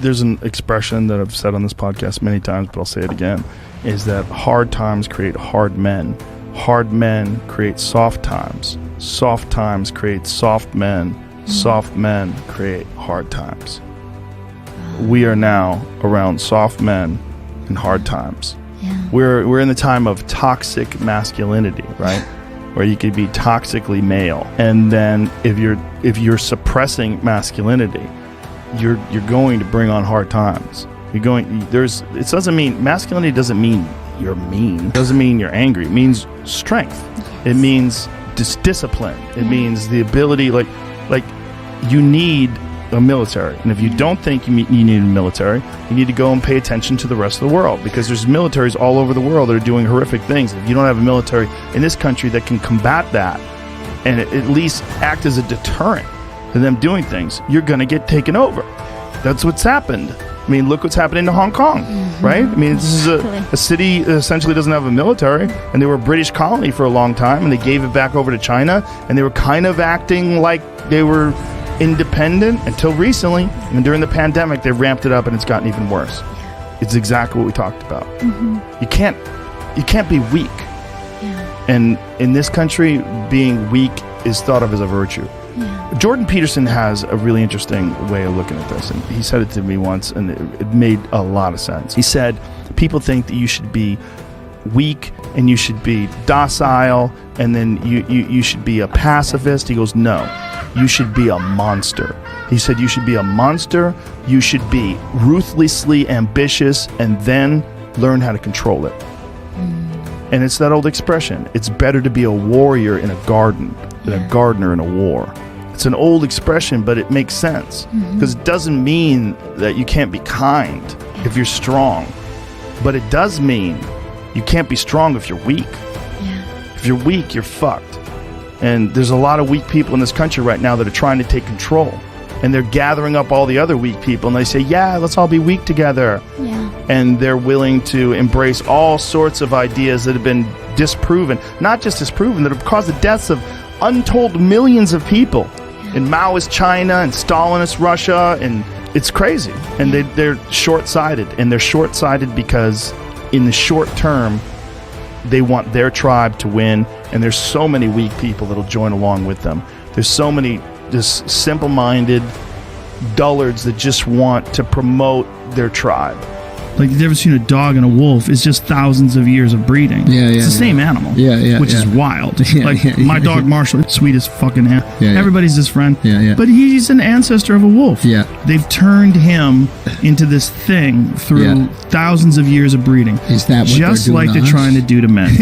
There's an expression that I've said on this podcast many times, but I'll say it again, is that hard times create hard men. Hard men create soft times. Soft times create soft men. Soft men create hard times. We are now around soft men and hard times. Yeah. We're in the time of toxic masculinity, right? Where you could be toxically male, and then if you're suppressing masculinity, you're going to bring on hard times. It doesn't mean masculinity doesn't mean you're mean. It doesn't mean you're angry. It means strength. Yes. It means discipline. It means the ability, like you need a military. And if you don't think you need a military, you need to go and pay attention to the rest of the world, because there's militaries all over the world that are doing horrific things. If you don't have a military in this country that can combat that and at least act as a deterrent to them doing things, you're going to get taken over. That's what's happened. I mean, look what's happening to Hong Kong, right? I mean, this is a city that essentially doesn't have a military, and they were a British colony for a long time, and they gave it back over to China, and they were kind of acting like they were independent until recently. And during the pandemic, they ramped it up, and it's gotten even worse. It's exactly what we talked about. You can't be weak. Yeah. And in this country, being weak is thought of as a virtue. Yeah. Jordan Peterson has a really interesting way of looking at this, and he said it to me once, and it made a lot of sense. He said, people think that you should be weak and you should be docile, and then you should be a pacifist. He goes, no, you should be a monster. He said, you should be a monster, you should be ruthlessly ambitious, and then learn how to control it. And it's that old expression, it's better to be a warrior in a garden than a gardener in a war. It's an old expression, but it makes sense, because it doesn't mean that you can't be kind if you're strong, but it does mean you can't be strong if you're weak. Yeah. If you're weak, you're fucked. And there's a lot of weak people in this country right now that are trying to take control, and they're gathering up all the other weak people, and they say, yeah, let's all be weak together. Yeah. And they're willing to embrace all sorts of ideas that have been disproven, not just disproven, that have caused the deaths of untold millions of people in Maoist China and Stalinist Russia, and it's crazy. And they're short-sighted, and they're short-sighted because in the short term, they want their tribe to win, and there's so many weak people that'll join along with them. There's so many just simple-minded dullards that just want to promote their tribe. Like, the difference between a dog and a wolf is just thousands of years of breeding. It's the same animal. Which is wild. My dog Marshall, sweet as fucking hell. Everybody's his friend. But he's an ancestor of a wolf. They've turned him into this thing through thousands of years of breeding. Is that what just they're doing like to they're us? trying to do to men.